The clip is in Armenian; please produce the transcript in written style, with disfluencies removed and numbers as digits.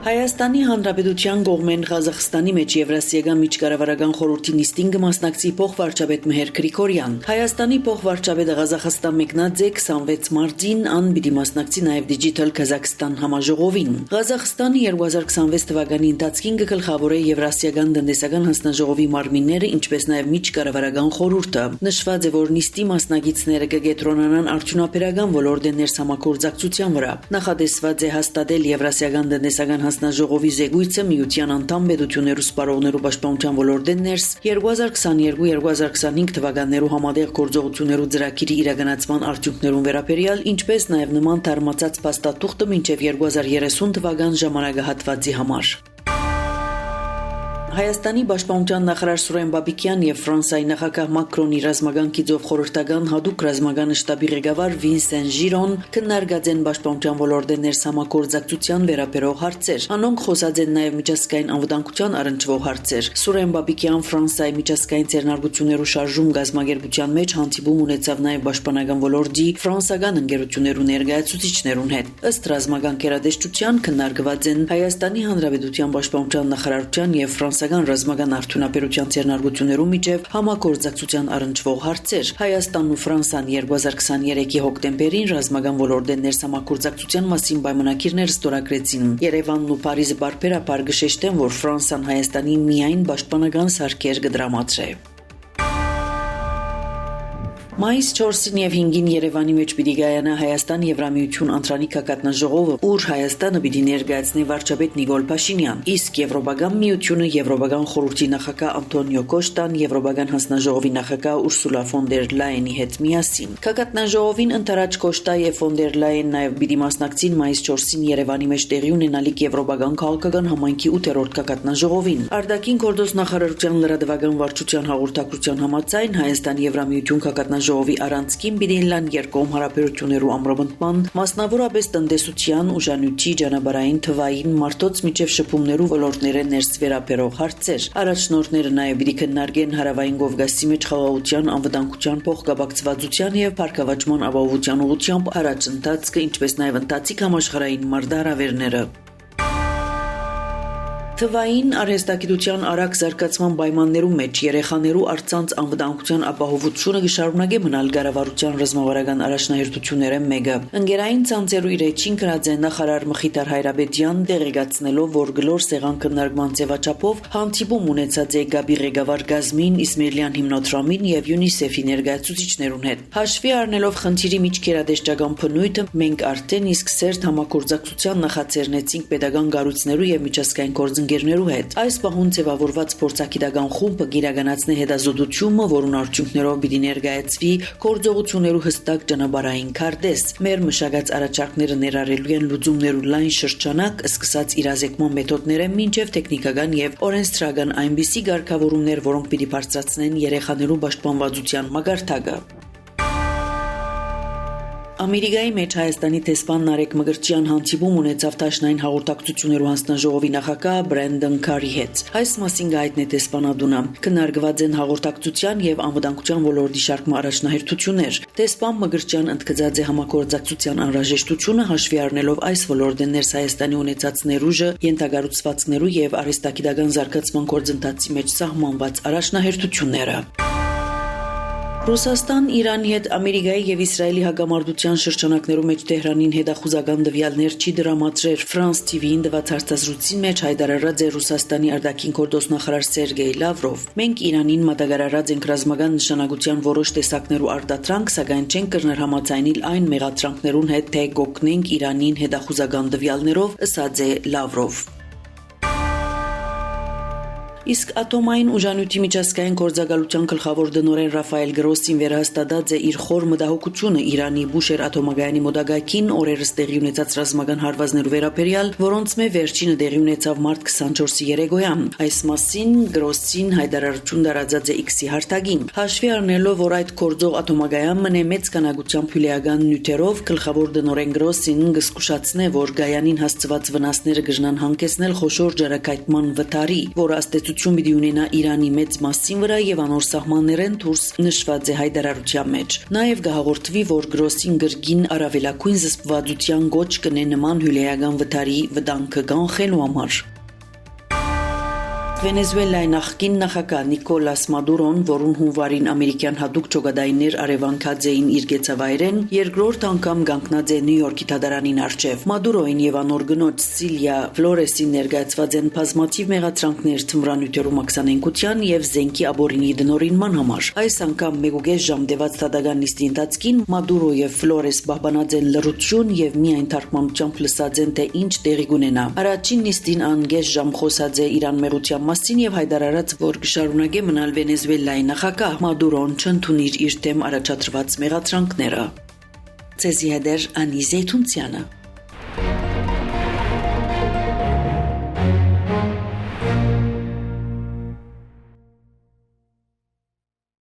Հայաստանի Հանրապետության կողմեն Ղազախստանի մեջ Եվրասիական միջկառավարական խորհրդի նիստին կմասնակցի փոխվարչապետ Մեհեր Գրիգորյան։ Հայաստանի փոխվարչապետը Ղազախստան մեկնած է 26 մարտին, ան պիտի մասնակցի նաև Digital Kazakhstan համաժողովին։ Ղազախստանի 2026 թվականի ընթացքին կգլխավորե Եվրասիական տնտեսական հանձնաժողովի մարմինները, ինչպես նաև միջկառավարական խորհուրդը։ Նշված է, որ նիստի մասնակիցները կգետրոնանան արդյունաբերական ոլորտի ներսամագործակցության վրա։ Նախադեсված է հաստատել Եվրասիական տնտեսական հանձնաժողովի զեկույցը միության անդամ պետություններու սպառողներու պաշտպանության ոլորտեն ներս 2022-2025 թվականներու համատեղ գործողություններու ծրագիրի իրականացման արդյունքներուն վերաբերյալ, ինչպես նաև նման թարմացած փաստաթուղթը մինչև 2030 թվական ժամանակահատվածի համար։ Հայաստանի պաշտպանության նախարար Սուրեն Բաբիկյան եւ Ֆրանսիայի նախագահ Մակրոնի ռազմական գիծով խորհրդական հատուկ ռազմական շտաբի ղեկավար Վինսեն Ժիրոն քննարկած են պաշտպանության ոլորտի ներսամագործակցության վերաբերող հարցեր։ Անոնք խոսած են նաեւ միջազգային անվտանգության առնչվող հարցեր։ Սուրեն Բաբիկյան Ֆրանսիայի միջազգային ձեռնարկություններու շարժում գազագերբության մեջ հանդիպում ունեցավ նաեւ պաշտպանական ոլորտի ֆրանսական ընկերություններու ներկայացուցիչներուն հետ։ Ըստ ռազմական կերադեշտության քննարկված են Հայաստանի Հանրապետության պաշտպանության նախարարության եւ ռազմական արդյունաբերության ձեռնարկություններու միջև համագործակցության առնչվող հարցեր։ Հայաստանն ու Ֆրանսան 2023-ի հոկտեմբերին ռազմական ոլորտի ներսամագործակցության մասին պայմանագիրներ ստորագրեցին։ Երևանն ու Փարիզը բարբերաբար գշեշտեն, որ Ֆրանսան Հայաստանի միայն պաշտպանական սարքեր կդրամատրե։ Մայիս 4-ին եւ 5-ին Երևանի մեջ պիտի գայանա Հայաստան Եվրամիություն անդրանիկ հակատնաժողովը, ուր Հայաստանը պիտի ներկայացնի վարչապետ Նիկոլ Փաշինյան, իսկ Եվրոպական միությունը Եվրոպական խորհրդի նախագահ Անտոնիո Կոշտան, Եվրոպական հանձնաժողովի նախագահ Ուրսուլա ֆոն դեր Լայենի հետ միասին։ Հակատնաժողովին ընտրած Կոշտա եւ ֆոն դեր Լայեն նաեւ պիտի մասնակցին մայիս 4-ին Երևանի մեջ տեղի ունենալիք Եվրոպական քաղաքական համայնքի 8-րդ հակատնաժողովին։ Արտաքին գործոս նախարարության լրատվական վարչության հաղորդակցության համաձայն Հայաստան Եվրամիություն հակատնաժողովի առանցքին պիտի լան երկկողմ հարաբերություններու ամրապնդման, մասնավորապես տնտեսության, ուժանույթի, ճանապարհային, թվային, մարդոց միջև շփումներու ոլորտները ներս վերաբերող հարցեր։ Առաջնորդները նաև պիտի քննարկեն հարավային Կովկասի մեջ խաղաղության, անվտանգության, փոխկապակցվածության եւ փառքավաճման ապահովության ուղղությամբ առաջընթացը, ինչպես նաև ընթացիկ համաշխարհային մարտահրավերները։ Թվային արհեստագիտության արագ զարգացման պայմաններու մեջ երեխաներու առցանց անվտանգության ապահովությունը կշարունակի մնալ կառավարության ռազմավարական առաջնահերթությունները մեկը։ Ընկերային ցանցերու իր էջին գրած է նախարար Մխիթար Հայրաբեդյան, տեղեկացնելով, որ գլոր սեղան քննարկման ձևաչափով հանդիպում ունեցած է Գաբի ղեկավար Գազմին Իսմեիլյան հիմնադրամին եւ ՅՈՒՆԻՍԵՖ-ի ներկայացուցիչներուն հետ։ Հաշվի առնելով խնդիրի միջկերադեշտական բնույթը, մենք արդեն իսկ սերտ համագործակցության նախաձեռնեցինք պետական կառույցներու եւ միջազգային գործընկերներու հետ։ Այս պահուն ձևավորված փորձագիտական խումբը կիրականացնի հետազոտությունը, որուն արդյունքներով պիտի ներկայացվի գործողություններու հստակ ճանապարհային քարտեզ։ Մեր մշակած առաջարկները ներառելու են լուծումներու լայն շրջանակ, սկսած իրազեկման մեթոդները մինչև տեխնիկական եւ օրենսդրական այնպիսի ղեկավարումներ, որոնք պիտի բարձրացնեն երեխաներու պաշտպանվածության մակարդակը։ Ամերիկայի մեջ Հայաստանի տեսփան Նարեկ Մկրտչյան հանդիպում ունեցավ Դաշնային հաղորդակցություններու հանձնաժողովի նախագահ Բրենդոն Քարի հետ։ Այս մասին գայտնի տեսփանադունը քննարկված են հաղորդակցության եւ անվտանգության ոլորտի շարք առաջնահերթություններ։ Տեսփան Մկրտչյան ընդգծած է համագործակցության անհրաժեշտությունը հաշվի առնելով այս ոլորտի ներս Հայաստանի ունեցած ներուժը, յենթագառուցվածքներու եւ արհեստագիտական զարգացման գործընթացի մեջ սահմանված առաջնահերթությունները։ Ռուսաստան Իրանի հետ Ամերիկայի եւ Իսրայելի հակամարտության շրջանակներու մեջ Թեհրանին հետախուզական տվյալներ չի դրամատրել։ Ֆրանս TV-ին տված հարցազրույցի մեջ հայտարարած է Ռուսաստանի արտաքին գործոստ նախարար Սերգեյ Լավրով։ Մենք Իրանին մատակարարած ենք ռազմական նշանակության որոշ տեսակներու արտադրանք, սակայն չենք կրներ համաձայնել այն մեղադրանքներուն հետ, թե կօգնենք Իրանին հետախուզական տվյալներով, ըսած է Լավրով։ Իսկ ատոմային ուժանույթի միջազգային գործակալության գլխավոր տնօրեն Ռաֆայել Գրոսին վերահաստատած է իր խոր մտահոգությունը Իրանի Բուշեր ատոմագայանի մոտակայքին օրերս տեղի ունեցած ռազմական հարվածներու վերաբերյալ, որոնց մեջ վերջինը տեղի ունեցավ մարտ 24-ի երեկոյան։ Այս մասին Գրոսին հայտարարություն տարածած է X-ի հարթակին։ Հաշվի առնելով, որ այդ գործող ատոմագայան մնե մեծ քանակությամբ հյուրեական նյութերով, գլխավոր տնօրեն Գրոսին կզգուշացնե, որ գայանին հասցված վնասները կժնան հանգեցնել խոշոր ջարակայթման վտարի, որը ազդեցություն պիտի ունենա Իրանի մեծ մասին վրա եւ անոր սահմաններեն դուրս նշված է հայտարարության մեջ։ Նաեւ կհաղորդվի, որ գրոսին գրգին առավելակույն զսպվածության գոչ կնե նման հյուրեական վթարի վտանգը կանխելու համար։ Վենեսուելայի նախկին նախագահ Նիկոլաս Մադուրոն, որուն հունվարին ամերիկյան հատուկ ճոգադայիններ արևանքած էին իր գեցավայրեն, երկրորդ անգամ կանգնած է Նյու Յորքի դատարանին առջև։ Մադուրոին եւ անոր գնոջ Սիլիա Ֆլորեսին ներկայացված են բազմաթիվ մեղադրանքներ թմրանյութերու մաքսանենգության եւ զենքի աբորինի դնորինման համար։ Այս անգամ 1.5 ժամ տևած դատական նիստի ընթացքին Մադուրո եւ Ֆլորես պահպանած են լռություն եւ միայն թարգմանությամբ լսած են, թե ինչ տեղի կունենա։ Առաջին նիստին անգես ժամ խոսած է Իրան մեղության մասին եւ հայտարարած, որ կշարունակե մնալ Վենեսուելայի նախագահ։ Մադուրոն չընդունիր իր դեմ առաջադրված մեղադրանքները։ Ցեզի հետ Անի Զեյթունցյանը։